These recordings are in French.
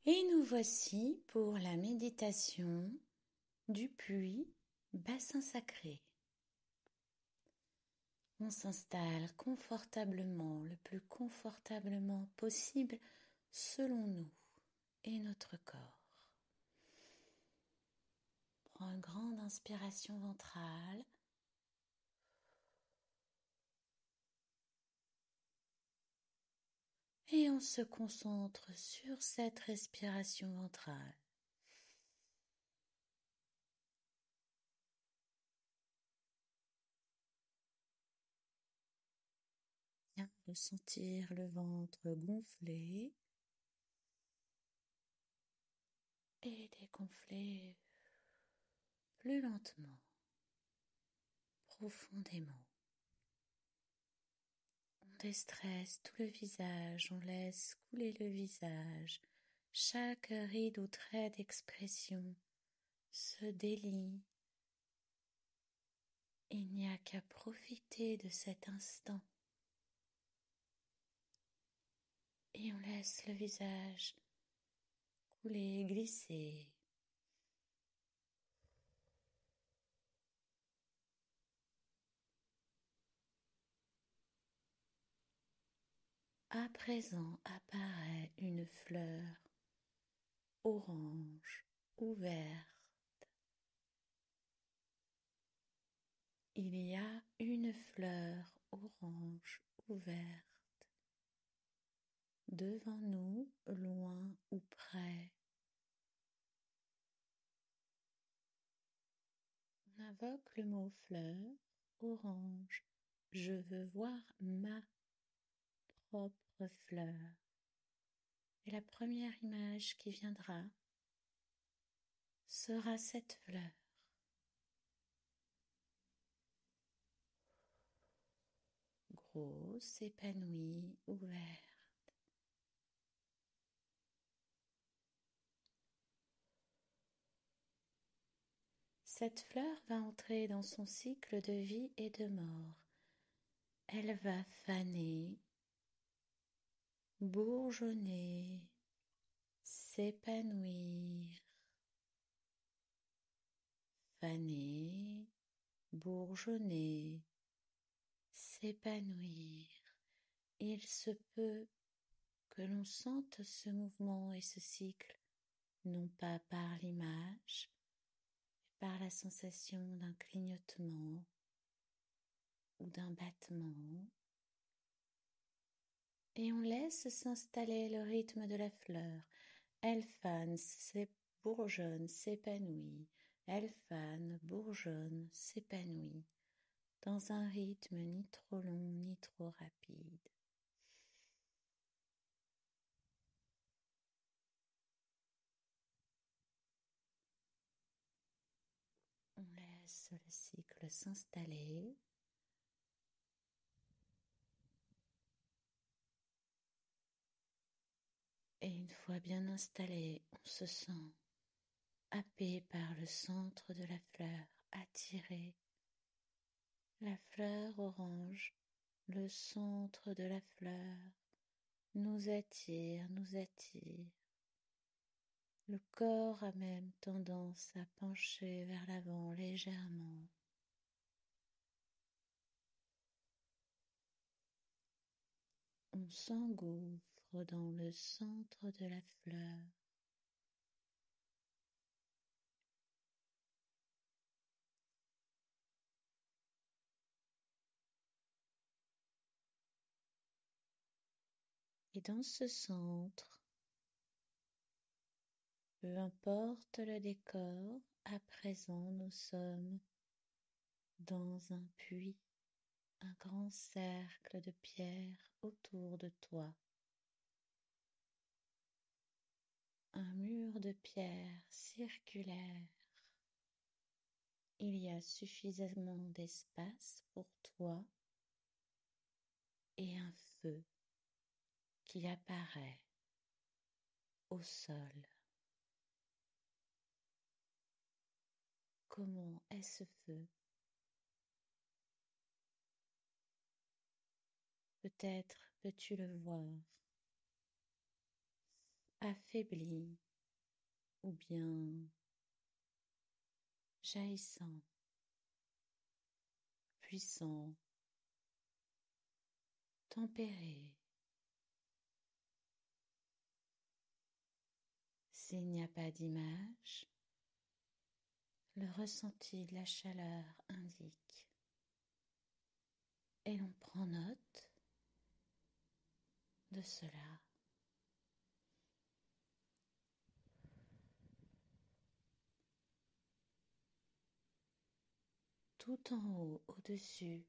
Et nous voici pour la méditation du puits bassin sacré. On s'installe confortablement, le plus confortablement possible selon nous et notre corps. Prends une grande inspiration ventrale. Et on se concentre sur cette respiration ventrale. Bien de sentir le ventre gonfler et dégonfler plus lentement, profondément. On déstresse tout le visage, on laisse couler le visage. Chaque ride ou trait d'expression se délie. Il n'y a qu'à profiter de cet instant. Et on laisse le visage couler, glisser. À présent apparaît une fleur orange ou verte. Il y a une fleur orange ou verte devant nous, loin ou près. On invoque le mot fleur orange. Je veux voir ma propre fleur. Et la première image qui viendra sera cette fleur. Grosse, épanouie, ouverte. Cette fleur va entrer dans son cycle de vie et de mort. Elle va faner, bourgeonner, s'épanouir, faner, bourgeonner, s'épanouir. Il se peut que l'on sente ce mouvement et ce cycle, non pas par l'image, mais par la sensation d'un clignotement ou d'un battement. Et on laisse s'installer le rythme de la fleur. Elle fane, bourgeonne, s'épanouit. Elle fane, bourgeonne, s'épanouit. Dans un rythme ni trop long ni trop rapide. On laisse le cycle s'installer. Et une fois bien installé, on se sent happé par le centre de la fleur, attiré. La fleur orange, le centre de la fleur, nous attire, nous attire. Le corps a même tendance à pencher vers l'avant légèrement. On s'engouffre dans le centre de la fleur. Et dans ce centre, peu importe le décor, à présent nous sommes dans un puits, un grand cercle de pierre autour de toi. Un mur de pierre circulaire. Il y a suffisamment d'espace pour toi et un feu qui apparaît au sol. Comment est ce feu? Peut-être peux-tu le voir affaibli ou bien jaillissant, puissant, tempéré. S'il n'y a pas d'image, le ressenti de la chaleur indique et l'on prend note de cela. Tout en haut, au-dessus,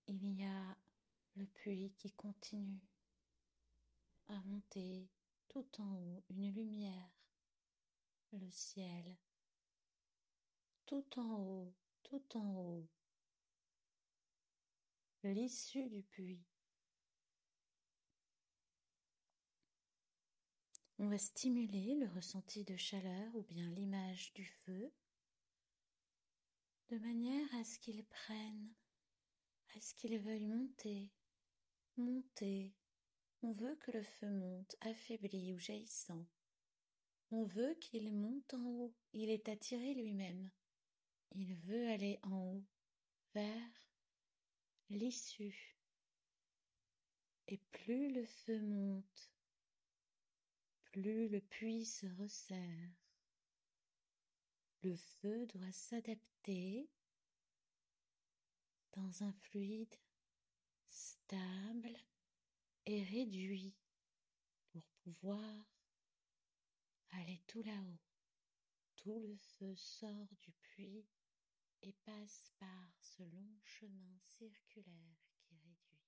il y a le puits qui continue à monter tout en haut, une lumière, le ciel, tout en haut, l'issue du puits. On va stimuler le ressenti de chaleur ou bien l'image du feu de manière à ce qu'il prenne, à ce qu'il veuille monter, monter. On veut que le feu monte, affaibli ou jaillissant. On veut qu'il monte en haut. Il est attiré lui-même. Il veut aller en haut, vers l'issue. Et plus le feu monte, plus le puits se resserre. Le feu doit s'adapter dans un fluide stable et réduit pour pouvoir aller tout là-haut. Tout le feu sort du puits et passe par ce long chemin circulaire qui réduit.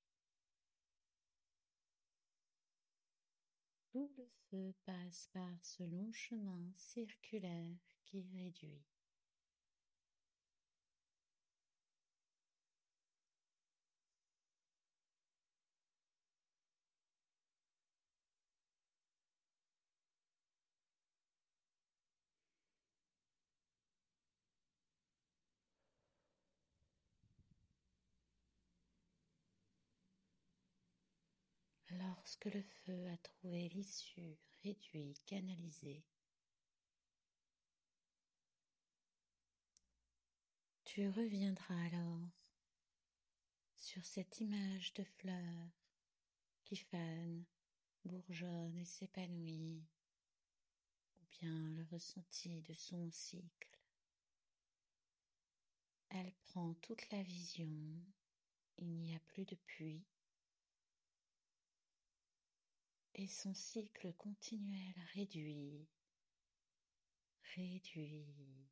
Tout le feu passe par ce long chemin circulaire qui réduit. Lorsque le feu a trouvé l'issue, réduit, canalisé, tu reviendras alors sur cette image de fleur qui fane, bourgeonne et s'épanouit, ou bien le ressenti de son cycle. Elle prend toute la vision, il n'y a plus de puits, et son cycle continuel réduit, réduit,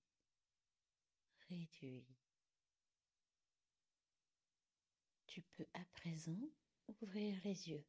réduit. Tu peux à présent ouvrir les yeux.